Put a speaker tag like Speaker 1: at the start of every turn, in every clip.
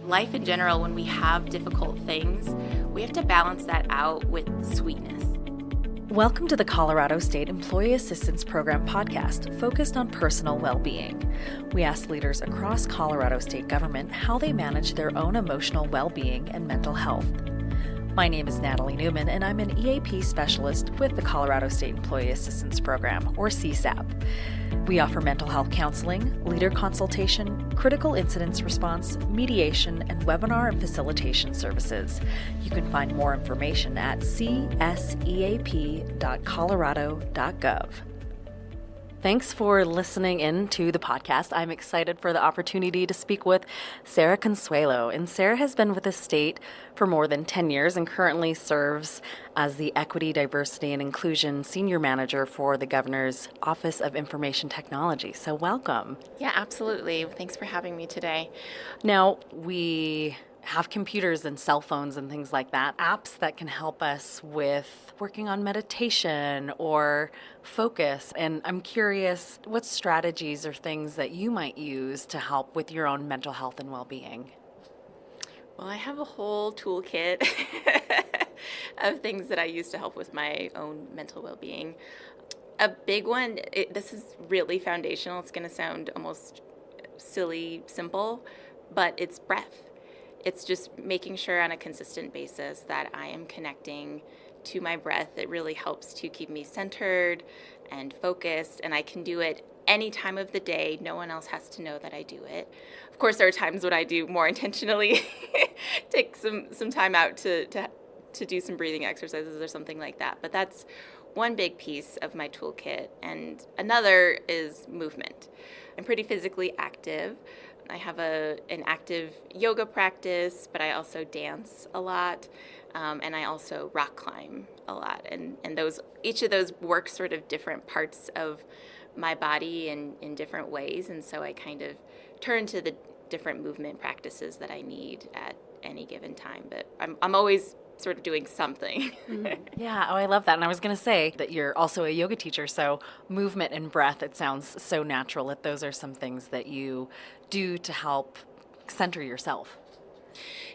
Speaker 1: life in general, when we have difficult things, we have to balance that out with sweetness.
Speaker 2: Welcome to the Colorado State Employee Assistance Program podcast, focused on personal well-being. We ask leaders across Colorado State government how they manage their own emotional well-being and mental health. My name is Natalie Newman, and I'm an EAP specialist with the Colorado State Employee Assistance Program, or CSEAP. We offer mental health counseling, leader consultation, critical incidents response, mediation, and webinar and facilitation services. You can find more information at cseap.colorado.gov. Thanks for listening in to the podcast. I'm excited for the opportunity to speak with Sarah Consuelo. And Sarah has been with the state for more than 10 years and currently serves as the Equity, Diversity, and Inclusion Senior Manager for the Governor's Office of Information Technology. So welcome.
Speaker 1: Yeah, absolutely. Thanks for having me today.
Speaker 2: Now, we have computers and cell phones and things like that, apps that can help us with working on meditation or focus. And I'm curious, what strategies or things that you might use to help with your own mental health and well-being?
Speaker 1: Well, I have a whole toolkit of things that I use to help with my own mental well-being. A big one, this is really foundational. It's going to sound almost silly, simple, but it's breath. It's just making sure on a consistent basis that I am connecting to my breath. It really helps to keep me centered and focused, and I can do it any time of the day. No one else has to know that I do it. Of course, there are times when I do more intentionally take some time out to do some breathing exercises or something like that. But that's one big piece of my toolkit. And another is movement. I'm pretty physically active. I have an active yoga practice, but I also dance a lot, and I also rock climb a lot. And each of those work sort of different parts of my body in different ways, and so I kind of turn to the different movement practices that I need at any given time. But I'm always sort of doing something.
Speaker 2: Yeah, I love that. And I was going to say that you're also a yoga teacher, so movement and breath, it sounds so natural that those are some things that you do to help center yourself.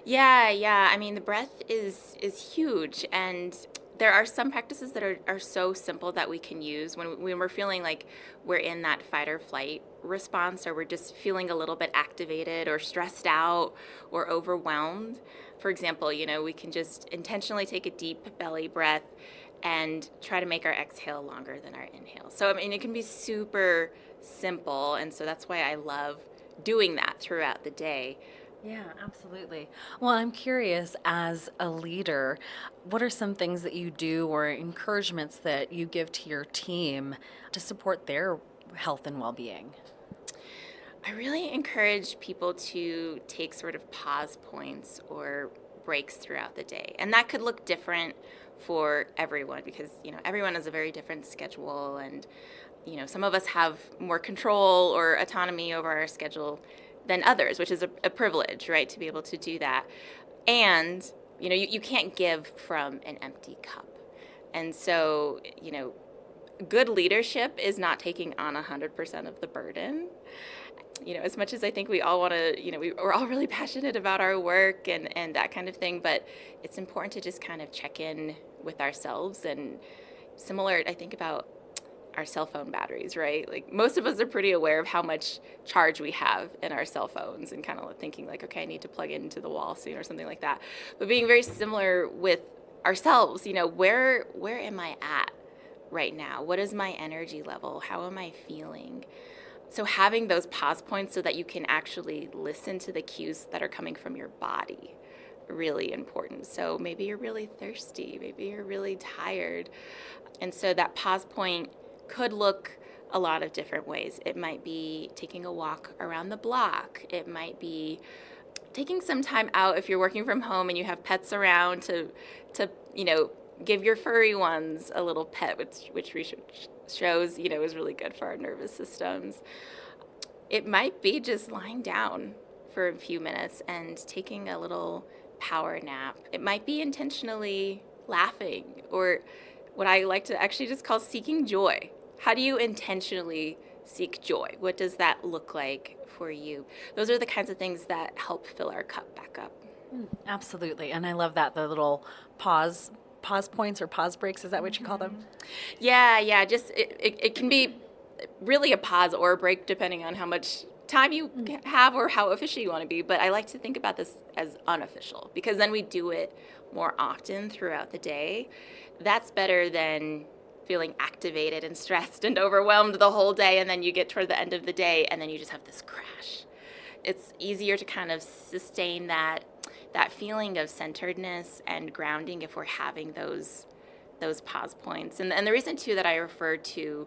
Speaker 1: Yeah. I mean, the breath is huge, and there are some practices that are so simple that we can use when we're feeling like we're in that fight or flight response, or we're just feeling a little bit activated or stressed out or overwhelmed. For example, we can just intentionally take a deep belly breath and try to make our exhale longer than our inhale. So, I mean, it can be super simple, and so that's why I love doing that throughout the day.
Speaker 2: Yeah, absolutely. Well, I'm curious, as a leader, what are some things that you do or encouragements that you give to your team to support their health and well-being?
Speaker 1: I really encourage people to take sort of pause points or breaks throughout the day. And that could look different for everyone because, everyone has a very different schedule, and, some of us have more control or autonomy over our schedule than others, which is a privilege, right, to be able to do that. And, you can't give from an empty cup. And so, good leadership is not taking on 100% of the burden. As much as I think we all want to, we're all really passionate about our work and that kind of thing, but it's important to just kind of check in with ourselves. And similar, I think about our cell phone batteries, right? Like, most of us are pretty aware of how much charge we have in our cell phones and kind of thinking like, okay, I need to plug it into the wall soon or something like that. But being very similar with ourselves, where am I at right now? What is my energy level? How am I feeling? So having those pause points so that you can actually listen to the cues that are coming from your body, really important. So maybe you're really thirsty, maybe you're really tired. And so that pause point could look a lot of different ways. It might be taking a walk around the block. It might be taking some time out if you're working from home and you have pets around to give your furry ones a little pet, which research shows, is really good for our nervous systems. It might be just lying down for a few minutes and taking a little power nap. It might be intentionally laughing, or what I like to actually just call seeking joy. How do you intentionally seek joy? What does that look like for you? Those are the kinds of things that help fill our cup back up.
Speaker 2: Absolutely. And I love that, the little pause points or pause breaks. Is that what you call them?
Speaker 1: Yeah. Just it can be really a pause or a break depending on how much time you have or how official you want to be. But I like to think about this as unofficial, because then we do it more often throughout the day. That's better than feeling activated and stressed and overwhelmed the whole day, and then you get toward the end of the day and then you just have this crash. It's easier to kind of sustain that feeling of centeredness and grounding if we're having those pause points. And the reason too that I refer to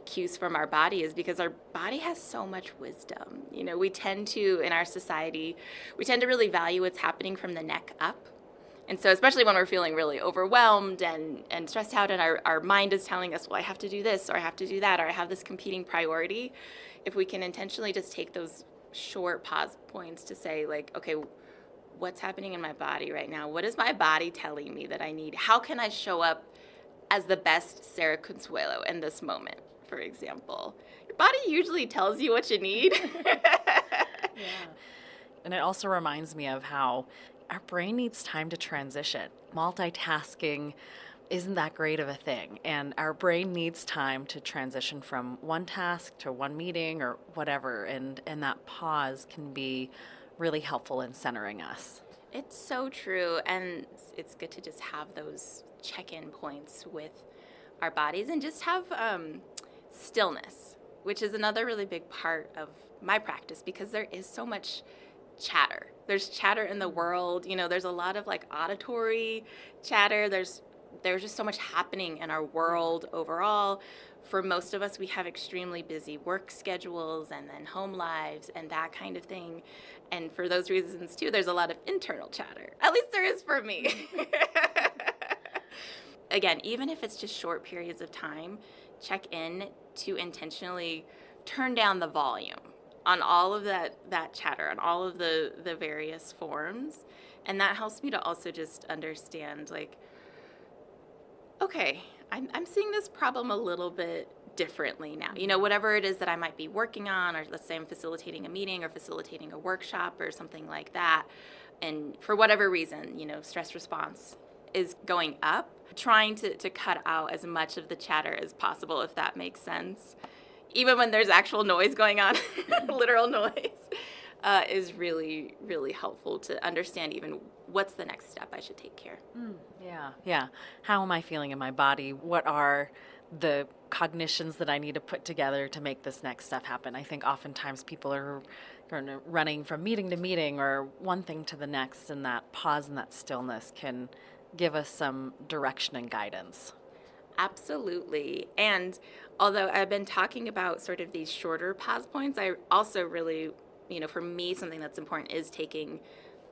Speaker 1: cues from our body is because our body has so much wisdom. We tend to, in our society, really value what's happening from the neck up. And so especially when we're feeling really overwhelmed and stressed out, and our mind is telling us, well, I have to do this, or I have to do that, or I have this competing priority, if we can intentionally just take those short pause points to say, like, okay, what's happening in my body right now? What is my body telling me that I need? How can I show up as the best Sarah Consuelo in this moment, for example? Your body usually tells you what you need.
Speaker 2: Yeah. And it also reminds me of how our brain needs time to transition. Multitasking isn't that great of a thing. And our brain needs time to transition from one task to one meeting or whatever. And that pause can be really helpful in centering us.
Speaker 1: It's so true. And it's good to just have those check-in points with our bodies and just have stillness, which is another really big part of my practice, because there is so much chatter. There's chatter in the world. There's a lot of like auditory chatter. There's just so much happening in our world overall. For most of us, we have extremely busy work schedules and then home lives and that kind of thing. And for those reasons too, there's a lot of internal chatter. At least there is for me. Again, even if it's just short periods of time, check in to intentionally turn down the volume on all of that chatter, on all of the various forms. And that helps me to also just understand, like, okay, I'm seeing this problem a little bit differently now. Whatever it is that I might be working on, or let's say I'm facilitating a meeting or facilitating a workshop or something like that. And for whatever reason, stress response is going up, trying to cut out as much of the chatter as possible, if that makes sense. Even when there's actual noise going on, literal noise, is really, really helpful to understand even what's the next step I should take care.
Speaker 2: Yeah. How am I feeling in my body? What are the cognitions that I need to put together to make this next step happen? I think oftentimes people are running from meeting to meeting or one thing to the next, and that pause and that stillness can give us some direction and guidance.
Speaker 1: Absolutely. And although I've been talking about sort of these shorter pause points, I also really, for me, something that's important is taking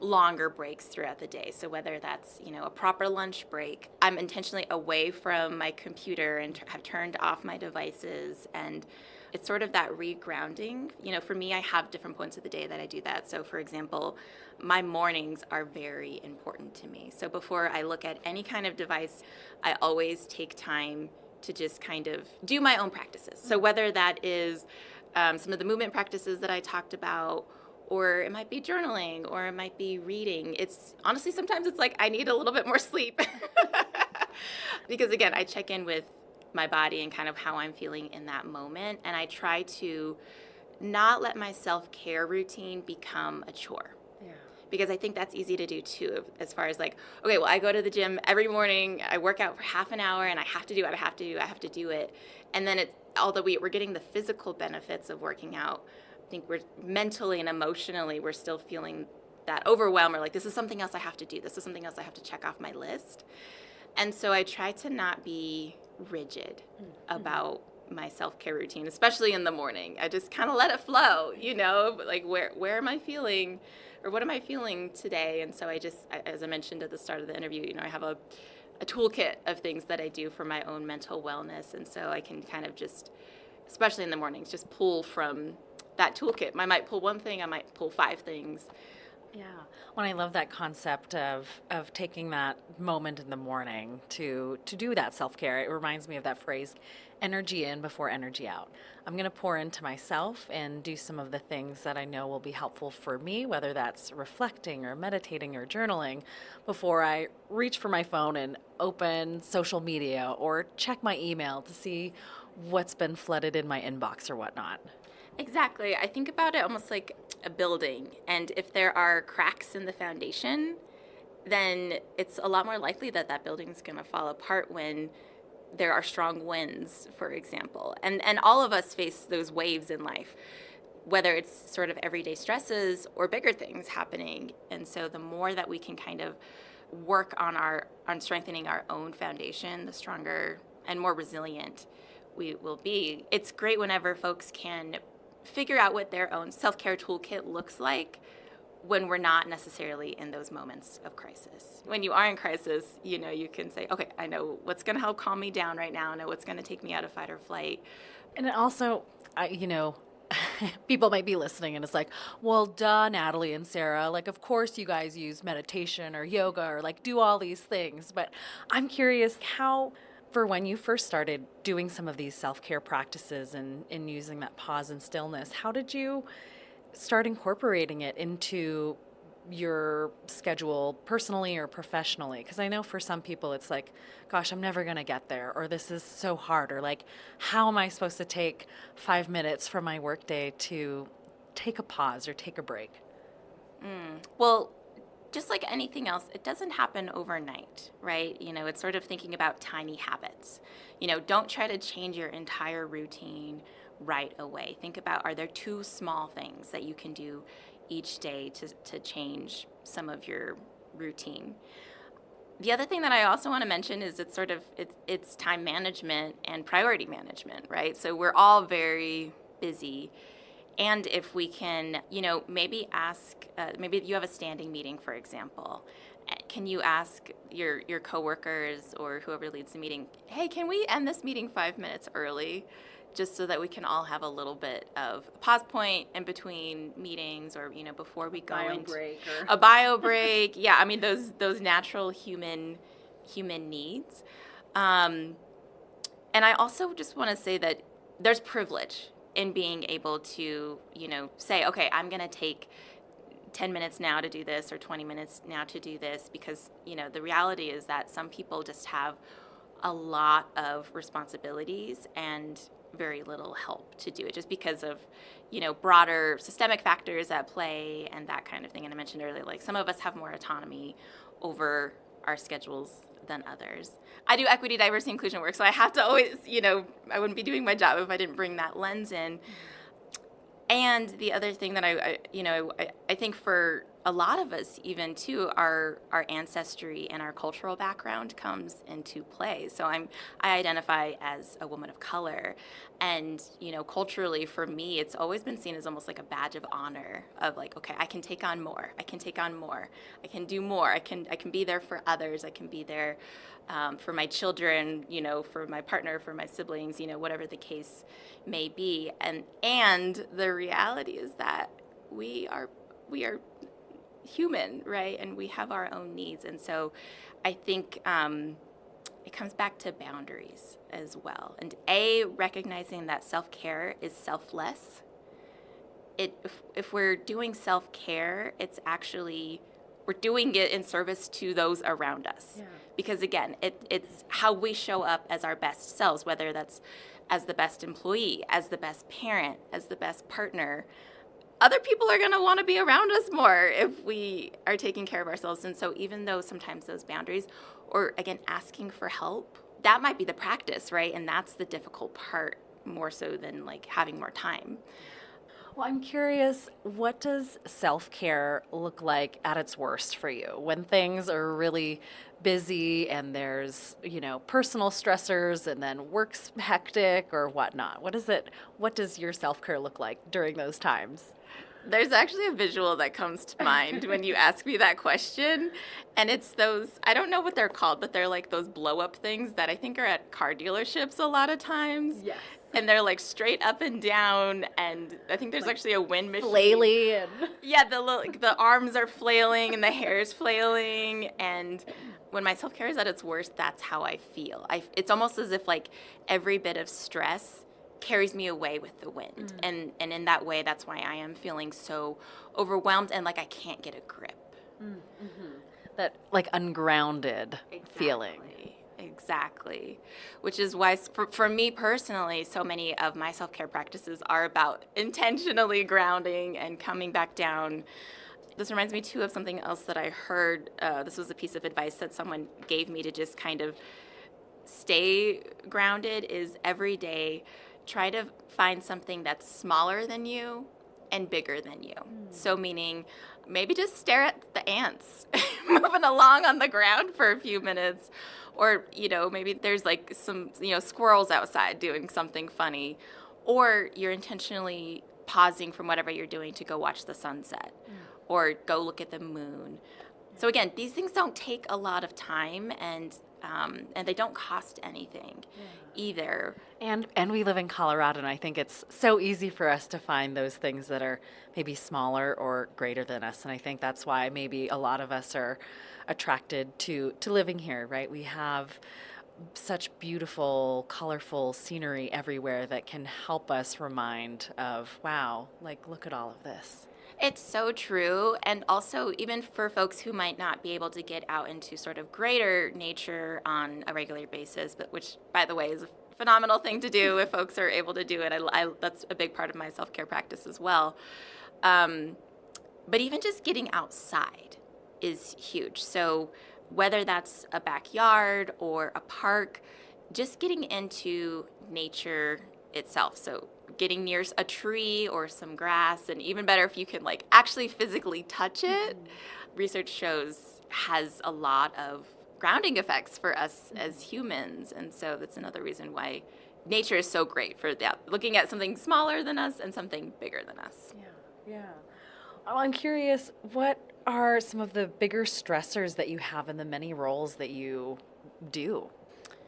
Speaker 1: longer breaks throughout the day. So whether that's, a proper lunch break, I'm intentionally away from my computer and have turned off my devices, and it's sort of that regrounding. For me, I have different points of the day that I do that. So for example, my mornings are very important to me. So before I look at any kind of device, I always take time to just kind of do my own practices. So whether that is some of the movement practices that I talked about, or it might be journaling, or it might be reading. It's honestly, sometimes it's like I need a little bit more sleep. Because again, I check in with my body and kind of how I'm feeling in that moment. And I try to not let my self-care routine become a chore. Yeah. Because I think that's easy to do too, as far as like, okay, well, I go to the gym every morning, I work out for half an hour, and I have to do it, I have to do it. And then although we're getting the physical benefits of working out, I think we're mentally and emotionally, we're still feeling that overwhelm, or like, this is something else I have to do. This is something else I have to check off my list. And so I try to not be rigid about my self-care routine, especially in the morning. I just kind of let it flow, like where am I feeling, or what am I feeling today? And so I just, as I mentioned at the start of the interview, I have a toolkit of things that I do for my own mental wellness. And so I can kind of just, especially in the mornings, just pull from that toolkit. I might pull one thing, I might pull 5 things.
Speaker 2: Yeah. Well, I love that concept of taking that moment in the morning to do that self-care. It reminds me of that phrase, energy in before energy out. I'm going to pour into myself and do some of the things that I know will be helpful for me, whether that's reflecting or meditating or journaling, before I reach for my phone and open social media or check my email to see what's been flooded in my inbox or whatnot.
Speaker 1: Exactly. I think about it almost like a building. And if there are cracks in the foundation, then it's a lot more likely that that building is going to fall apart when there are strong winds, for example. And all of us face those waves in life, whether it's sort of everyday stresses or bigger things happening. And so the more that we can kind of work on strengthening our own foundation, the stronger and more resilient we will be. It's great whenever folks can figure out what their own self-care toolkit looks like when we're not necessarily in those moments of crisis. When you are in crisis, you can say, okay, I know what's going to help calm me down right now. I know what's going to take me out of fight or flight.
Speaker 2: And also, people might be listening and it's like, well, duh, Natalie and Sarah, like, of course you guys use meditation or yoga or like do all these things. But I'm curious how, for when you first started doing some of these self-care practices and using that pause and stillness, how did you start incorporating it into your schedule personally or professionally? Because I know for some people it's like, gosh, I'm never going to get there, or this is so hard, or like, how am I supposed to take 5 minutes from my workday to take a pause or take a break?
Speaker 1: Well, just like anything else, it doesn't happen overnight, right? It's sort of thinking about tiny habits. Don't try to change your entire routine right away. Think about, are there 2 small things that you can do each day to change some of your routine? The other thing that I also want to mention is it's time management and priority management, right? So we're all very busy. And if we can, maybe ask, maybe you have a standing meeting, for example. Can you ask your coworkers or whoever leads the meeting, hey, can we end this meeting 5 minutes early? Just so that we can all have a little bit of a pause point in between meetings, or before we go into a bio break. Yeah, I mean those natural human needs. And I also just want to say that there's privilege in being able to say, okay, I'm going to take 10 minutes now to do this or 20 minutes now to do this, because the reality is that some people just have a lot of responsibilities and very little help to do it, just because of broader systemic factors at play and that kind of thing. And I mentioned earlier, like, some of us have more autonomy over our schedules than others. I do equity, diversity, inclusion work, so I have to always, I wouldn't be doing my job if I didn't bring that lens in. And the other thing that I think for a lot of us, even too, our ancestry and our cultural background comes into play. So I identify as a woman of color, and culturally for me, it's always been seen as almost like a badge of honor of like, okay, I can take on more, I can take on more, I can do more, I can be there for others, I can be there for my children, for my partner, for my siblings, whatever the case may be. And the reality is that we are human, right? And we have our own needs. And so I think it comes back to boundaries as well. And recognizing that self-care is selfless. If we're doing self-care, it's actually, we're doing it in service to those around us. Yeah. Because again, it's how we show up as our best selves, whether that's as the best employee, as the best parent, as the best partner. Other people are going to want to be around us more if we are taking care of ourselves. And so even though sometimes those boundaries, or again, asking for help, that might be the practice, right? And that's the difficult part, more so than like having more time.
Speaker 2: Well, I'm curious, what does self-care look like at its worst for you when things are really busy and there's, personal stressors and then work's hectic or whatnot? What does your self-care look like during those times?
Speaker 1: There's actually a visual that comes to mind when you ask me that question. And it's those, I don't know what they're called, but they're like those blow up things that I think are at car dealerships a lot of times.
Speaker 2: Yes.
Speaker 1: and they're like straight up and down, and I think there's actually a wind machine.
Speaker 2: Flaily and
Speaker 1: Yeah, the arms are flailing and the hair is flailing, and when my self-care is at its worst, that's how I feel. It's almost as if like every bit of stress carries me away with the wind, and in that way, that's why I am feeling so overwhelmed and like I can't get a grip.
Speaker 2: that like ungrounded feeling.
Speaker 1: Exactly. Which is why, for me personally, so many of my self-care practices are about intentionally grounding and coming back down. This reminds me, too, of something else that I heard. This was a piece of advice that someone gave me to just kind of stay grounded, is every day try to find something that's smaller than you and bigger than you. So meaning maybe just stare at the ants moving along on the ground for a few minutes, or maybe there's like some squirrels outside doing something funny, or you're intentionally pausing from whatever you're doing to go watch the sunset or go look at the moon. So again, these things don't take a lot of time, and they don't cost anything either.
Speaker 2: And we live in Colorado, and I think it's so easy for us to find those things that are maybe smaller or greater than us. And I think that's why maybe a lot of us are attracted to living here, right? We have such beautiful, colorful scenery everywhere that can help us remind of, wow, like look at all of this.
Speaker 1: It's so true. And also, even for folks who might not be able to get out into sort of greater nature on a regular basis, but which, by the way, is a phenomenal thing to do if folks are able to do it. That's a big part of my self-care practice as well. But even just getting outside is huge. So whether that's a backyard or a park, just getting into nature itself. So getting near a tree or some grass, and even better if you can like actually physically touch it, research shows has a lot of grounding effects for us as humans. And so that's another reason why nature is so great for that, looking at something smaller than us and something bigger than us.
Speaker 2: Yeah. Oh, I'm curious, what are some of the bigger stressors that you have in the many roles that you do?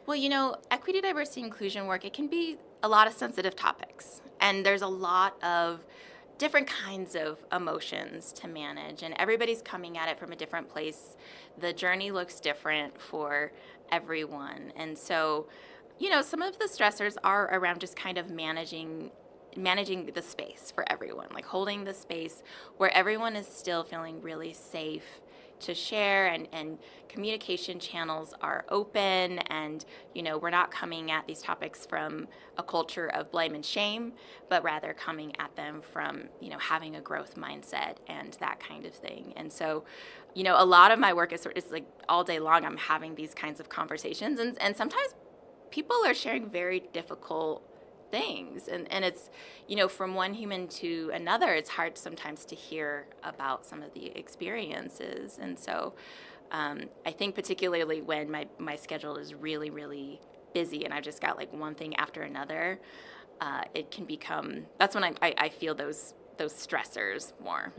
Speaker 1: Well, equity, diversity, inclusion work, it can be a lot of sensitive topics. And there's a lot of different kinds of emotions to manage. And everybody's coming at it from a different place. The journey looks different for everyone. And so, some of the stressors are around just kind of managing the space for everyone, like holding the space where everyone is still feeling really safe to share, and communication channels are open, and we're not coming at these topics from a culture of blame and shame, but rather coming at them from having a growth mindset and that kind of thing. And so a lot of my work is like all day long I'm having these kinds of conversations, and sometimes people are sharing very difficult things, and it's from one human to another, it's hard sometimes to hear about some of the experiences. And so I think particularly when my schedule is really, really busy and I've just got like one thing after another, it can become, that's when I feel those stressors more.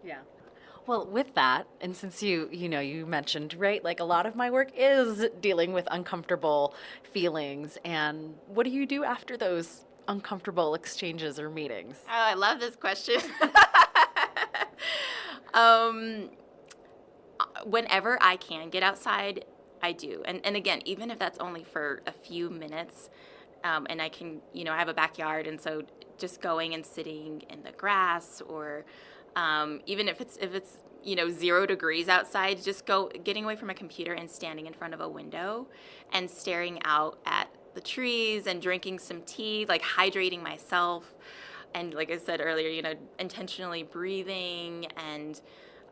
Speaker 2: Yeah. Well, with that, and since you mentioned, right, like a lot of my work is dealing with uncomfortable feelings, and what do you do after those uncomfortable exchanges or meetings?
Speaker 1: Oh, I love this question. Whenever I can get outside, I do. And again, even if that's only for a few minutes, and I can, I have a backyard, and so just going and sitting in the grass, or even if it's 0 degrees outside, just getting away from a computer and standing in front of a window and staring out at the trees and drinking some tea, like hydrating myself. And like I said earlier, intentionally breathing. And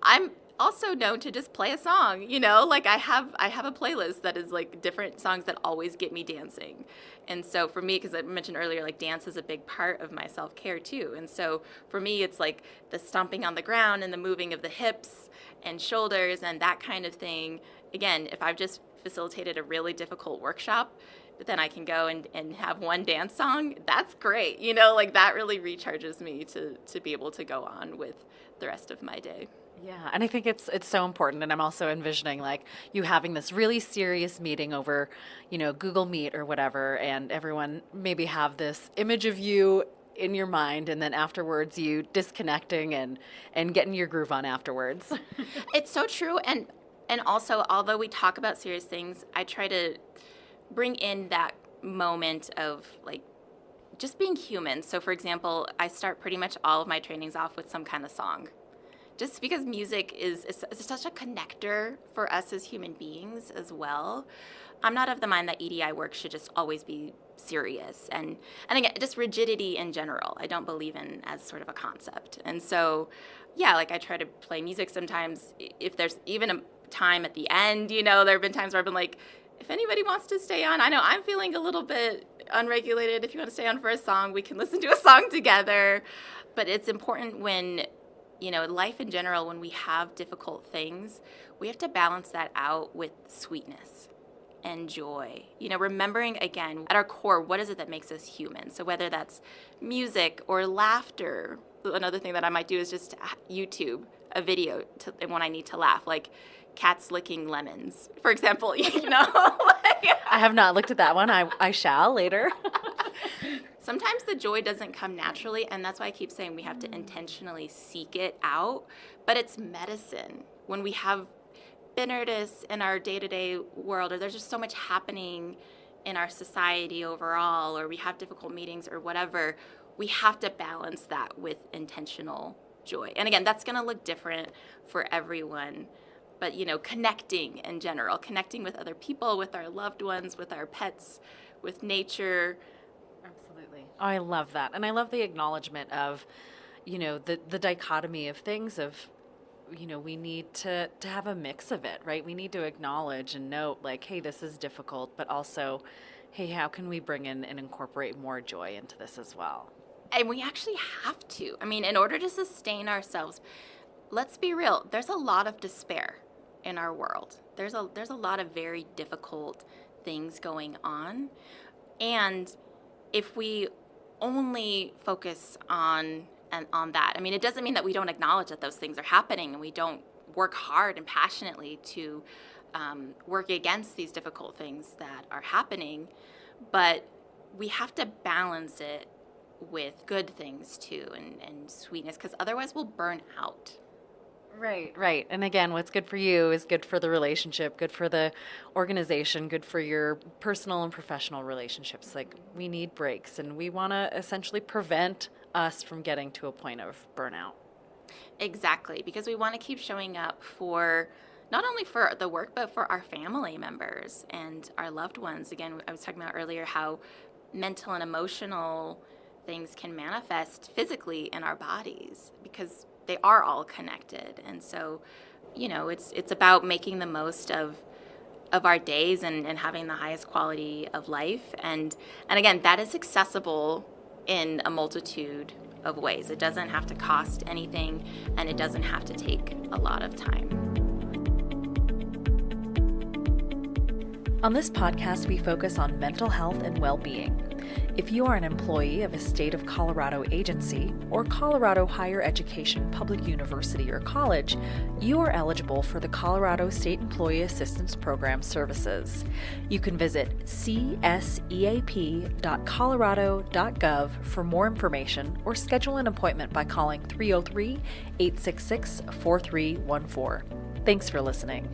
Speaker 1: I'm also known to just play a song, like I have a playlist that is like different songs that always get me dancing. And so for me, because I mentioned earlier, like dance is a big part of my self-care too. And so for me, it's like the stomping on the ground and the moving of the hips and shoulders and that kind of thing. Again, if I've just facilitated a really difficult workshop, but then I can go and have one dance song. That's great. You know, like that really recharges me to be able to go on with the rest of my day.
Speaker 2: Yeah, and I think it's so important. And I'm also envisioning like you having this really serious meeting over, Google Meet or whatever, and everyone maybe have this image of you in your mind, and then afterwards you disconnecting and getting your groove on afterwards.
Speaker 1: It's so true. And also, although we talk about serious things, I try to bring in that moment of like just being human. So for example, I start pretty much all of my trainings off with some kind of song. Just because music is such a connector for us as human beings as well. I'm not of the mind that EDI work should just always be serious and again, just rigidity in general. I don't believe in as sort of a concept. And so, yeah, like I try to play music sometimes if there's even a time at the end, there have been times where I've been like, if anybody wants to stay on, I know I'm feeling a little bit unregulated. If you want to stay on for a song, we can listen to a song together. But it's important when life in general, when we have difficult things, we have to balance that out with sweetness and joy. Remembering, again, at our core, what is it that makes us human? So whether that's music or laughter, another thing that I might do is just YouTube a video when I need to laugh, like cats licking lemons, for example,
Speaker 2: I have not looked at that one. I shall later.
Speaker 1: Sometimes the joy doesn't come naturally, and that's why I keep saying we have to intentionally seek it out, but it's medicine. When we have bitterness in our day-to-day world, or there's just so much happening in our society overall, or we have difficult meetings or whatever, we have to balance that with intentional joy. And again, that's going to look different for everyone, but connecting in general, connecting with other people, with our loved ones, with our pets, with nature.
Speaker 2: Absolutely. Oh, I love that. And I love the acknowledgement of, the dichotomy of things of, we need to have a mix of it, right? We need to acknowledge and note like, hey, this is difficult, but also, hey, how can we bring in and incorporate more joy into this as well?
Speaker 1: And we actually have to. I mean, in order to sustain ourselves, let's be real, there's a lot of despair in our world. There's a lot of very difficult things going on. And if we only focus on that, I mean, it doesn't mean that we don't acknowledge that those things are happening and we don't work hard and passionately to work against these difficult things that are happening, but we have to balance it with good things too and sweetness, because otherwise we'll burn out.
Speaker 2: Right. And again, what's good for you is good for the relationship, good for the organization, good for your personal and professional relationships. Like, we need breaks, and we want to essentially prevent us from getting to a point of burnout.
Speaker 1: Exactly, because we want to keep showing up for not only for the work, but for our family members and our loved ones. Again, I was talking about earlier how mental and emotional things can manifest physically in our bodies because they are all connected. And so, it's about making the most of our days and having the highest quality of life. And again, that is accessible in a multitude of ways. It doesn't have to cost anything, and it doesn't have to take a lot of time.
Speaker 2: On this podcast, we focus on mental health and well-being. If you are an employee of a state of Colorado agency or Colorado higher education public university or college, you are eligible for the Colorado State Employee Assistance Program services. You can visit cseap.colorado.gov for more information or schedule an appointment by calling 303-866-4314. Thanks for listening.